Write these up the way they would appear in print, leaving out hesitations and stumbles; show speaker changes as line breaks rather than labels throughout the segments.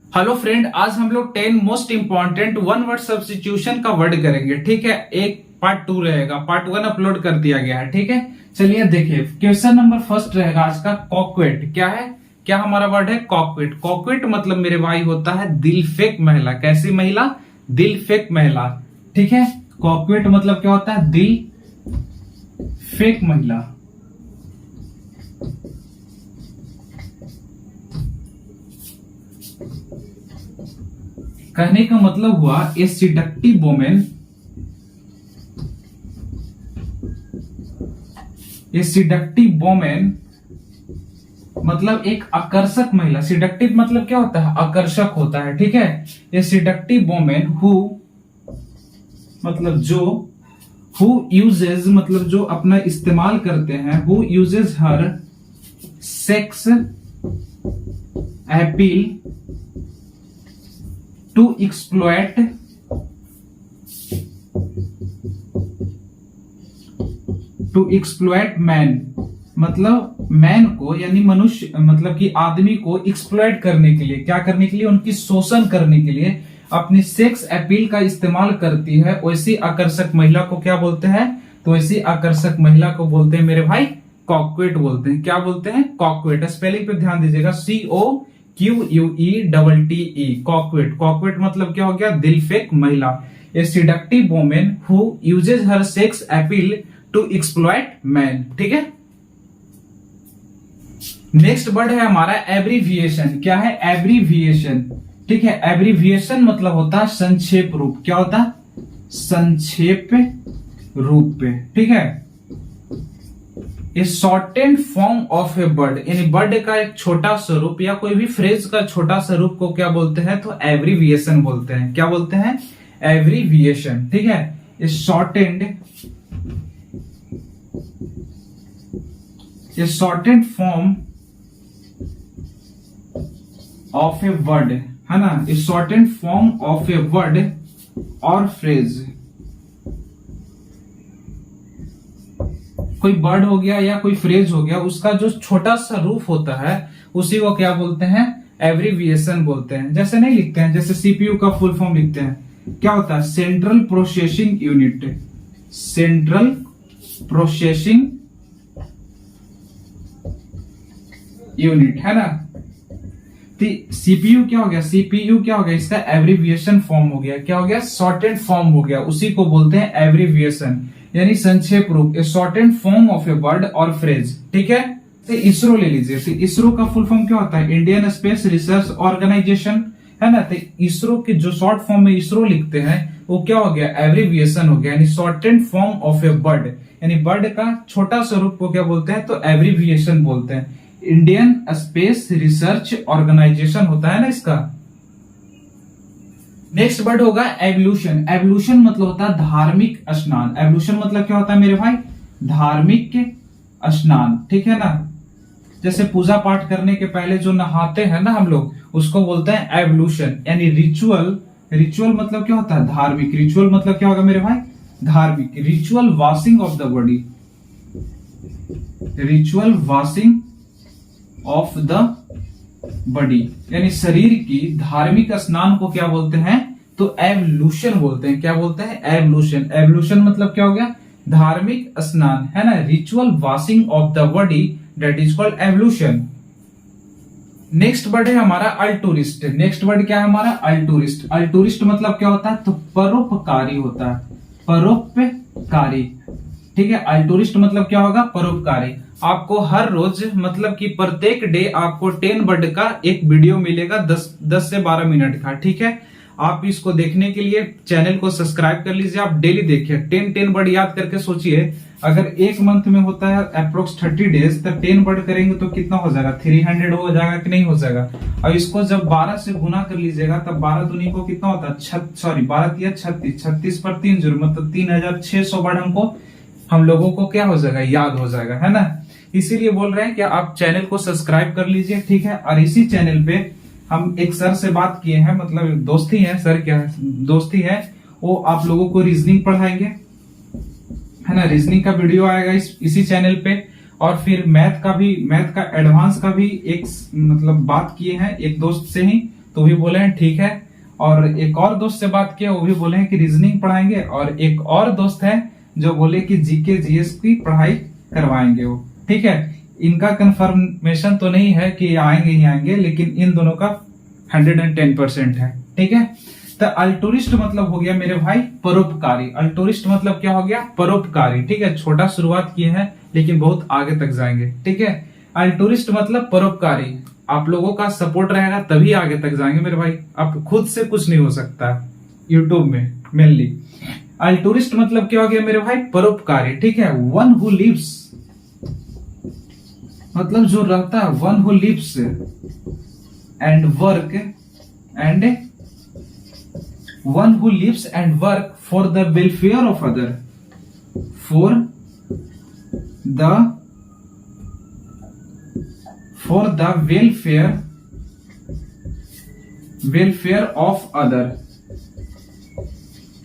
Hello friend, आज हम लोग 10 most important one word substitution का वर्ड करेंगे। ठीक है, एक पार्ट 2 रहेगा, पार्ट 1 अपलोड कर दिया गया है। ठीक है, चलिए देखिए क्वेश्चन नंबर फर्स्ट रहेगा आज का। कॉक्वेट क्या है? क्या हमारा वर्ड है? कॉक्वेट। कॉक्वेट मतलब मेरे भाई होता है दिल फेक महिला। कैसी महिला? दिल फेक महिला। ठीक है, कॉक्वेट मतलब क्या होता है? दिल फेक महिला। कहने का मतलब हुआ ए सिडक्टिव वोमेन, ए सिडक्टिव वोमेन मतलब एक आकर्षक महिला। सिडक्टिव मतलब क्या होता है? आकर्षक होता है। ठीक है, ए सिडक्टिव वोमेन हु मतलब जो, हु यूजेज मतलब जो अपना इस्तेमाल करते हैं, who uses her sex appeal to exploit man मतलब मैन को यानी मनुष्य मतलब कि आदमी को एक्सप्लॉयट करने के लिए, क्या करने के लिए? उनकी शोषण करने के लिए अपनी सेक्स अपील का इस्तेमाल करती है। वैसी आकर्षक महिला को क्या बोलते हैं? तो ऐसी आकर्षक महिला को बोलते हैं मेरे भाई कॉक्वेट बोलते हैं। क्या बोलते हैं? कॉक्वेट। स्पेलिंग पे ध्यान दीजिएगा, COQUETTE, कॉक्वेट। कॉक्वेट मतलब क्या हो गया? दिल फेक महिला। A seductive women who uses her sex appeal to exploit man. ठीक है, नेक्स्ट वर्ड है हमारा एब्रीविएशन। क्या है? एब्रीविएशन। ठीक है, एब्रीविएशन मतलब होता है संक्षेप रूप। क्या होता है? संक्षेप रूप। ठीक है, a shortened form of a word यानी वर्ड का एक छोटा स्वरूप या कोई भी फ्रेज का छोटा स्वरूप को क्या बोलते हैं? तो एब्रीविएशन बोलते हैं। क्या बोलते हैं? एब्रीविएशन। ठीक है, a shortened form of a word है ना, a shortened form of a word और फ्रेज। कोई वर्ड हो गया या कोई फ्रेज हो गया, उसका जो छोटा सा रूप होता है उसी को क्या बोलते हैं? एब्रीविएशन बोलते हैं। जैसे नहीं लिखते हैं, जैसे सीपीयू का फुल फॉर्म लिखते हैं, क्या होता है? Central processing unit. Central processing unit है ना। तो सीपीयू क्या हो गया? सीपीयू क्या हो गया? इसका एब्रीविएशन फॉर्म हो गया। क्या हो गया? शॉर्टेड फॉर्म हो गया। उसी को बोलते हैं एब्रीविएशन यानी संक्षेप रूप, a shorted form of a word और फ्रेज। ठीक है, तो इसरो ले लीजिए। तो इसरो का फुल फॉर्म क्या होता है? इंडियन स्पेस रिसर्च ऑर्गेनाइजेशन है ना। तो इसरो के जो शॉर्ट फॉर्म में इसरो लिखते हैं वो क्या हो गया? एब्रीविएशन हो गया यानी shorted form of a word यानी वर्ड का छोटा स्वरूप को क्या बोलते हैं? तो एब्रीविएशन बोलते हैं। इंडियन स्पेस रिसर्च ऑर्गेनाइजेशन होता है ना इसका। नेक्स्ट वर्ड होगा एवोल्यूशन। एवोल्यूशन मतलब होता है धार्मिक स्नान। एवोल्यूशन मतलब क्या होता है मेरे भाई? धार्मिक स्नान। ठीक है ना, जैसे पूजा पाठ करने के पहले जो नहाते हैं ना हम लोग, उसको बोलते हैं एवोल्यूशन यानी रिचुअल। रिचुअल मतलब क्या होता है? धार्मिक। रिचुअल मतलब क्या होगा मेरे भाई? धार्मिक। Ritual washing of the body, ritual washing of the body यानी शरीर की धार्मिक स्नान को क्या बोलते हैं? तो एवोल्यूशन बोलते हैं। क्या बोलते हैं? एवोल्यूशन। एवोल्यूशन मतलब क्या हो गया? धार्मिक स्नान है ना। Ritual washing of the body, that is called evolution. Next word है हमारा अल्टूरिस्ट। नेक्स्ट वर्ड क्या है हमारा? अल्टूरिस्ट। अल्टूरिस्ट मतलब क्या होता है? तो परोपकारी होता है। परोपकारी। ठीक है, अल्टूरिस्ट मतलब क्या होगा? परोपकारी। आपको हर रोज मतलब कि प्रत्येक डे आपको 10 वर्ड का एक वीडियो मिलेगा 10 से 12 मिनट का। ठीक है, आप इसको देखने के लिए चैनल को सब्सक्राइब कर लीजिए। आप डेली देखिए 10 वर्ड याद करके सोचिए, अगर एक मंथ में होता है अप्रोक्स 30 डेज, तो 10 वर्ड करेंगे तो कितना हो जाएगा? 300 हो जाएगा कि नहीं हो जाएगा? और इसको जब 12 से गुना कर लीजिएगा तब 12 दूनी को कितना होता है? 12 36, 36 पर 3 0 मतलब 3600 वर्ड हमको हम लोगों को क्या हो जाएगा? याद हो जाएगा, है ना। इसीलिए बोल रहे हैं कि आप चैनल को सब्सक्राइब कर लीजिए। ठीक है, और इसी चैनल पे हम एक सर से बात किए हैं, मतलब दोस्ती है, सर क्या है? दोस्ती है। वो आप लोगों को रीजनिंग पढ़ाएंगे, है ना। रीजनिंग का वीडियो आएगा इसी चैनल पे। और फिर मैथ का एडवांस का भी एक मतलब बात किए हैं एक दोस्त से ही, तो भी बोले हैं ठीक है। और एक और दोस्त से बात किया, वो भी बोले हैं कि रीजनिंग पढ़ाएंगे। और एक और दोस्त है जो बोले कि जीके जीएस की पढ़ाई करवाएंगे वो, ठीक है। इनका कंफर्मेशन तो नहीं है कि आएंगे ही आएंगे, लेकिन इन दोनों का 110% है, ठीक है। तो अल्टुरिस्ट मतलब हो गया मेरे भाई परोपकारी। अल्टुरिस्ट मतलब क्या हो गया? परोपकारी, ठीक है। छोटा शुरुआत किए हैं लेकिन बहुत आगे तक जाएंगे, ठीक है। अल्टुरिस्ट मतलब परोपकारी। आप लोगों का सपोर्ट रहेगा तभी आगे तक जाएंगे मेरे भाई, आप खुद से कुछ नहीं हो सकता यूट्यूब में मेनली। अल्टुरिस्ट मतलब क्या हो गया मेरे भाई? परोपकारी, ठीक है। वन हु लिव्स मतलब जो रहता है, one who lives and work and one who lives and work for the welfare of other, for the welfare of other,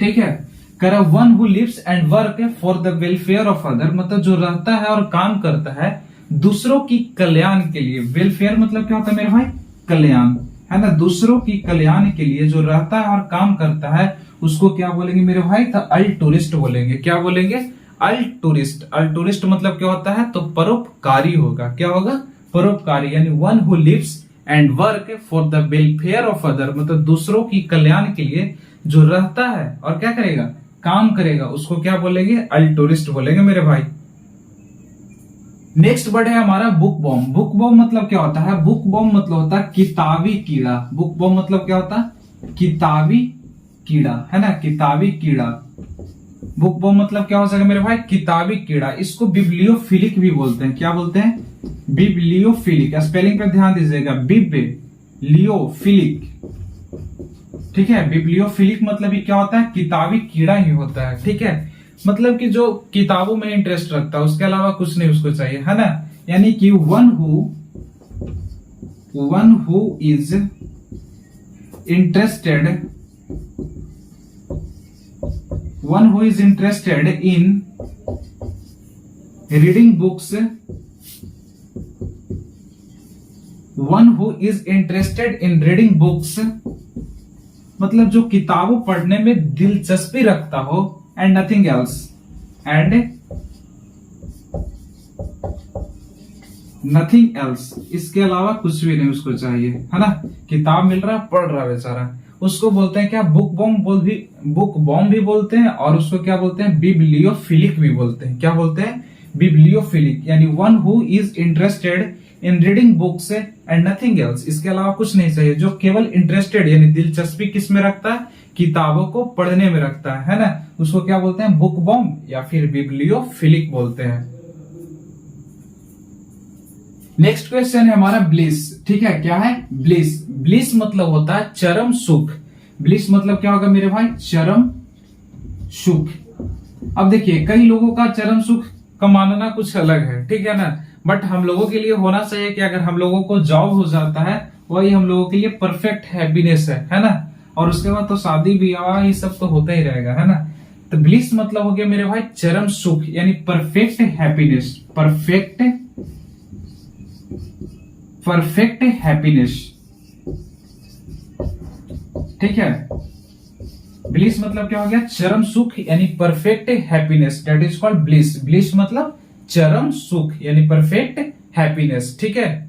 ठीक है। कर one who lives and work for the welfare of other मतलब जो रहता है और काम करता है दूसरों की कल्याण के लिए। वेलफेयर मतलब क्या होता है मेरे भाई? कल्याण, है ना। दूसरों की कल्याण के लिए जो रहता है और काम करता है उसको क्या बोलेंगे मेरे भाई? तो अल्टुरिस्ट बोलेंगे। क्या बोलेंगे? अल्टुरिस्ट। अल्टुरिस्ट मतलब क्या होता है? तो परोपकारी होगा। क्या होगा? परोपकारी, यानी one who lives and work for the welfare of other मतलब दूसरों की कल्याण के लिए जो रहता है और क्या करेगा? काम करेगा, उसको क्या बोलेंगे? अल्टुरिस्ट बोलेंगे मेरे भाई। नेक्स्ट वर्ड है हमारा बुक बॉम। बुक बॉम मतलब क्या होता है? बुक बॉम मतलब होता है किताबी कीड़ा। बुक बॉम मतलब क्या होता है? किताबी कीड़ा, है ना, किताबी कीड़ा। बुक बॉम मतलब क्या हो सके मेरे भाई? किताबी कीड़ा। इसको बिब्लियोफिलिक भी बोलते हैं। क्या बोलते हैं? बिब्लियोफिलिक। स्पेलिंग पर ध्यान दीजिएगा, बिब्लियोफिलिक, ठीक है। बिब्लियोफिलिक मतलब ही क्या होता है? किताबी कीड़ा ही होता है, ठीक है। मतलब कि जो किताबों में इंटरेस्ट रखता है, उसके अलावा कुछ नहीं उसको चाहिए, है ना। यानी कि one who is interested in reading books, one who is interested in reading books मतलब जो किताबों पढ़ने में दिलचस्पी रखता हो, and nothing else, and nothing else, इसके अलावा कुछ भी नहीं उसको चाहिए, है ना। किताब मिल रहा, पढ़ रहा बेचारा, उसको बोलते हैं क्या? बुक बॉम भी बोलते हैं, और उसको क्या बोलते हैं? बिब्लियोफिलिक भी बोलते हैं। क्या बोलते हैं? बिब्लियोफिलिक, यानी one who is interested in reading books and nothing else, इसके अलावा कुछ नहीं चाहिए, जो केवल इंटरेस्टेड यानी दिलचस्पी किस में रखता है? किताबों को पढ़ने में रखता है ना, उसको क्या बोलते हैं? बुक बॉम या फिर बिब्लियोफिलिक बोलते हैं। नेक्स्ट क्वेश्चन है हमारा ब्लिस, ठीक है। क्या है? ब्लिस। ब्लिस मतलब होता है चरम सुख। ब्लिस मतलब क्या होगा मेरे भाई? चरम सुख। अब देखिए, कई लोगों का चरम सुख का मानना कुछ अलग है, ठीक है ना। बट हम लोगों के लिए होना चाहिए कि अगर हम लोगों को जॉब हो जाता है, वही हम लोगों के लिए परफेक्ट हैप्पीनेस है ना। और उसके बाद तो शादी ब्याह ये सब तो होता ही रहेगा, है ना। तो ब्लिस मतलब हो गया मेरे भाई चरम सुख, यानी परफेक्ट हैप्पीनेस। परफेक्ट हैप्पीनेस, ठीक है। ब्लिस मतलब क्या हो गया? चरम सुख, यानी perfect happiness, that is called bliss. Bliss मतलब चरम सुख यानी परफेक्ट हैप्पीनेस, ठीक है।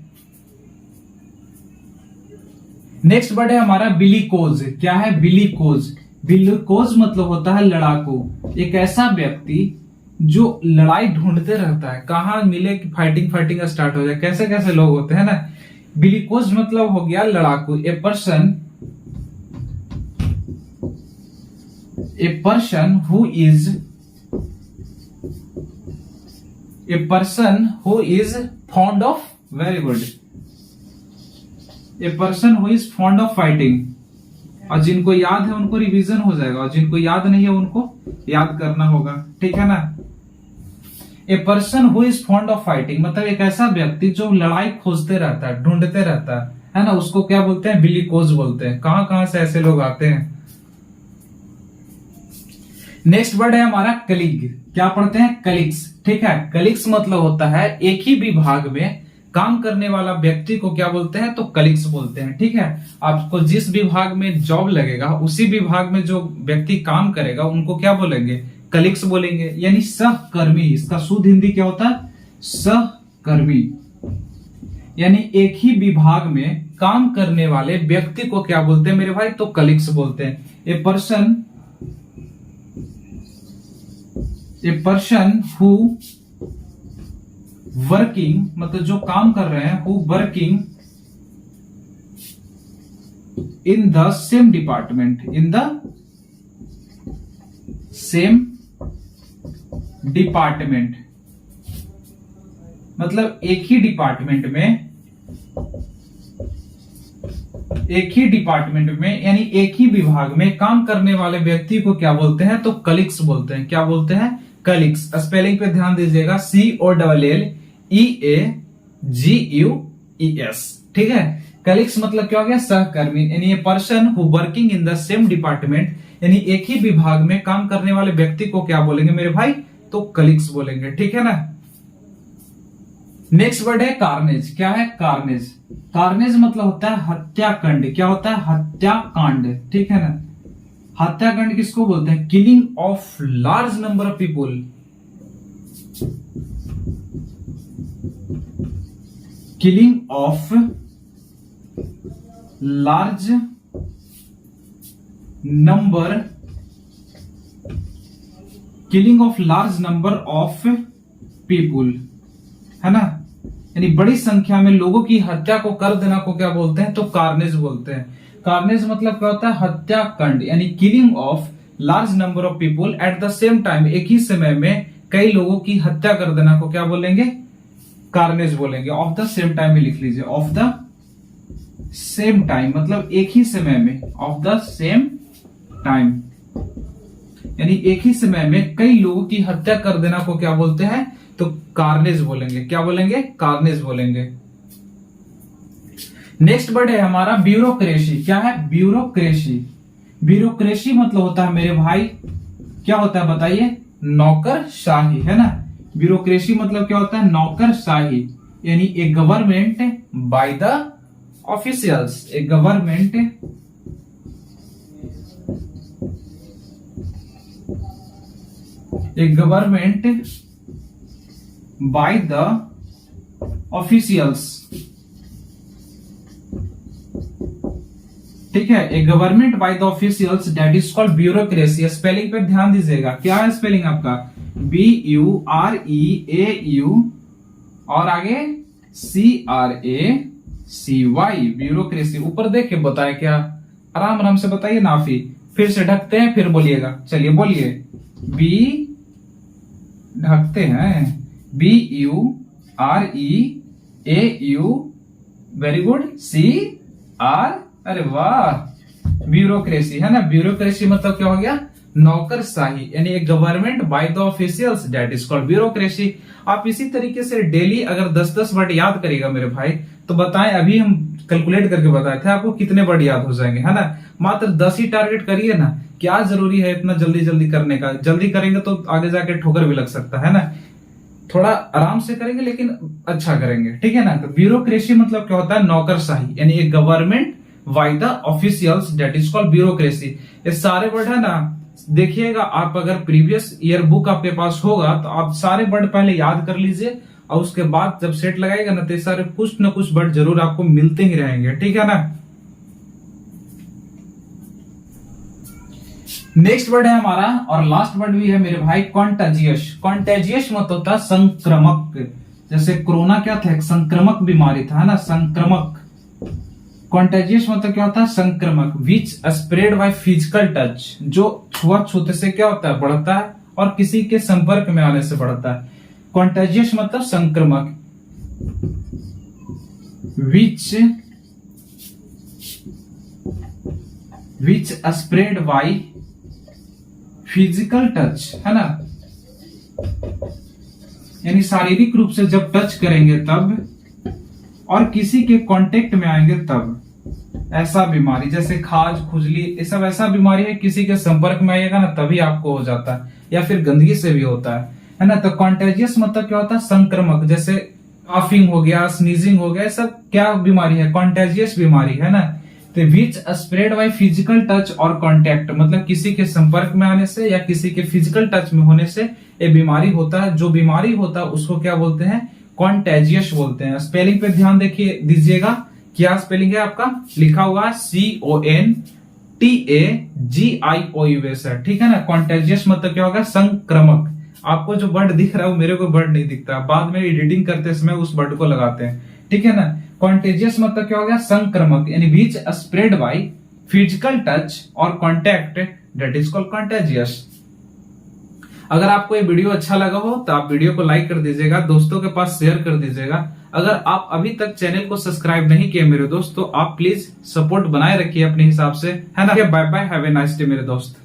नेक्स्ट वर्ड है हमारा बिलिकोज। क्या है? बिलिकोज। बिलिकोज मतलब होता है लड़ाकू। एक ऐसा व्यक्ति जो लड़ाई ढूंढते रहता है, कहां मिले कि फाइटिंग स्टार्ट हो जाए। कैसे कैसे लोग होते हैं ना। बिलिकोज मतलब हो गया लड़ाकू। A person who is fond of, very good, a person who is fond of fighting. और जिनको याद है उनको रिवीजन हो जाएगा, और जिनको याद नहीं है उनको याद करना होगा, ठीक है ना। A person who is fond of fighting मतलब एक ऐसा व्यक्ति जो लड़ाई खोजते रहता है, ढूंढते रहता है ना, उसको क्या बोलते हैं? बिलिकोज बोलते हैं। कहां कहां से ऐसे लोग आते हैं। नेक्स्ट वर्ड है हमारा कलीग। क्या पढ़ते हैं? कलीग्स, ठीक है। कलीग्स मतलब होता है एक ही विभाग में काम करने वाला व्यक्ति को क्या बोलते हैं? तो कलीग्स बोलते हैं। ठीक है, आपको जिस विभाग में जॉब लगेगा उसी विभाग में जो व्यक्ति काम करेगा उनको क्या बोलेंगे? कलीग्स बोलेंगे, यानी सहकर्मी। इसका शुद्ध हिंदी क्या होता है? सहकर्मी। यानी एक ही विभाग में काम करने वाले व्यक्ति को क्या बोलते हैं मेरे भाई? तो कलीग्स बोलते हैं। ए पर्सन हु वर्किंग, मतलब जो काम कर रहे हैं, who working in the same department, in the same department, मतलब एक ही डिपार्टमेंट में यानी एक ही विभाग में काम करने वाले व्यक्ति को क्या बोलते हैं? तो कलीग्स बोलते हैं। क्या बोलते हैं? कलीग्स। स्पेलिंग पे ध्यान दीजिएगा, COLLEGUES। ठीक है, कलीग्स मतलब क्या हो गया? सहकर्मी। यानी ये person who working in the same department, यानी एक ही विभाग में काम करने वाले व्यक्ति को क्या बोलेंगे मेरे भाई? तो कलीग्स बोलेंगे। ठीक है ना। नेक्स्ट वर्ड है कार्नेज। क्या है? कार्नेज। कार्नेज मतलब होता है हत्याकांड। क्या होता है? हत्याकांड। ठीक है ना। हत्याकांड किसको बोलते हैं? Killing of large number of people, killing of large number, killing of large number of people, है ना। यानी बड़ी संख्या में लोगों की हत्या को कर देना को क्या बोलते हैं? तो कार्नेज बोलते हैं। कार्नेज मतलब क्या होता है? हत्याकांड, यानी killing of large number of people at the same time, एक ही समय में कई लोगों की हत्या कर देना को क्या बोलेंगे? कार्नेज बोलेंगे। ऑफ द सेम टाइम में लिख लीजिए, ऑफ द सेम टाइम मतलब एक ही समय में, ऑफ द सेम टाइम यानी एक ही समय में कई लोगों की हत्या कर देना को क्या बोलते हैं? तो कार्नेज बोलेंगे। क्या बोलेंगे? कार्नेज बोलेंगे। नेक्स्ट वर्ड है हमारा ब्यूरोक्रेसी। क्या है? ब्यूरोक्रेसी। ब्यूरोक्रेसी मतलब होता है मेरे भाई, क्या होता है बताइए? नौकरशाही, है ना। ब्यूरोक्रेसी मतलब क्या होता है? नौकरशाही, यानी a government by the officials, a government by the officials. ठीक है, a government by the officials that is called bureaucracy. Spelling पे ध्यान दीजिएगा, क्या है स्पेलिंग आपका? BUREAU और आगे CRACY, ब्यूरोक्रेसी। ऊपर देख के बताए क्या? आराम आराम से बताइए ना। फिर से ढकते हैं, फिर बोलिएगा। चलिए बोलिए, बी ढकते हैं, BUREAU, वेरी गुड, CR, अरे वाह, ब्यूरोक्रेसी, है ना। ब्यूरोक्रेसी मतलब क्या हो गया? नौकरशाही, यानी एक government by the officials that is called bureaucracy. आप इसी तरीके से डेली अगर 10-10 वर्ड याद करेगा मेरे भाई, तो बताएं, अभी हम कैलकुलेट करके बताए थे आपको कितने वर्ड याद हो जाएंगे, है ना। मात्र 10 ही टारगेट करिए ना। क्या जरूरी है इतना जल्दी जल्दी करने का? जल्दी करेंगे तो आगे जाके ठोकर भी लग सकता है ना। थोड़ा आराम से करेंगे लेकिन अच्छा करेंगे, ठीक है ना। तो ब्यूरोक्रेसी मतलब क्या होता है? नौकरशाही, यानी एक government by the officials that is called bureaucracy. ये सारे वर्ड है ना, देखिएगा आप अगर प्रीवियस ईयर बुक आपके पास होगा तो आप सारे वर्ड पहले याद कर लीजिए, और उसके बाद जब सेट लगाएगा ना तो सारे कुछ न कुछ वर्ड जरूर आपको मिलते ही रहेंगे, ठीक है ना। नेक्स्ट वर्ड है हमारा और लास्ट वर्ड भी है मेरे भाई, कॉन्टेजियस। कॉन्टेजियस मतलब होता है संक्रमक। जैसे कोरोना क्या था? एक संक्रमक बीमारी था, है ना, संक्रमक। कॉन्टेजियस मतलब क्या होता है? संक्रमक। विच स्प्रेड बाय फिजिकल टच, जो छुआछूत से क्या होता है? बढ़ता है, और किसी के संपर्क में आने से बढ़ता है। कॉन्टेजियस मतलब संक्रमक। विच स्प्रेड बाय फिजिकल टच, है ना, यानी शारीरिक रूप से जब टच करेंगे तब, और किसी के कांटेक्ट में आएंगे तब। ऐसा बीमारी जैसे खाज, खुजली, ये सब ऐसा बीमारी है किसी के संपर्क में आएगा ना तभी आपको हो जाता है, या फिर गंदगी से भी होता है ना। तो कॉन्टेजियस मतलब क्या होता है? संक्रमक। जैसे कॉफिंग हो गया, स्नीजिंग हो गया, सब क्या बीमारी है? कॉन्टेजियस बीमारी है ना। तो विच स्प्रेड बाय फिजिकल टच और कॉन्टेक्ट, मतलब किसी के संपर्क में आने से या किसी के फिजिकल टच में होने से ये बीमारी होता है। जो बीमारी होता है उसको क्या बोलते हैं? कॉन्टेजियस बोलते हैं। स्पेलिंग पे ध्यान देखिए दीजिएगा, क्या स्पेलिंग है आपका? लिखा हुआ CONTAGIOUS है, ठीक है ना। कॉन्टेजियस मतलब क्या होगा? संक्रमक। आपको जो वर्ड दिख रहा है वो मेरे को वर्ड नहीं दिखता, बाद में एडिटिंग करते समय उस वर्ड को लगाते हैं, ठीक है ना। कॉन्टेजियस मतलब क्या हो गया? संक्रमक, यानी विच स्प्रेड बाय फिजिकल टच और contact, that is called contagious. अगर आपको ये वीडियो अच्छा लगा हो तो आप वीडियो को लाइक कर दीजिएगा, दोस्तों के पास शेयर कर दीजिएगा। अगर आप अभी तक चैनल को सब्सक्राइब नहीं किए मेरे दोस्त, तो आप प्लीज सपोर्ट बनाए रखिए अपने हिसाब से, है ना। Bye bye, have a nice day मेरे दोस्त।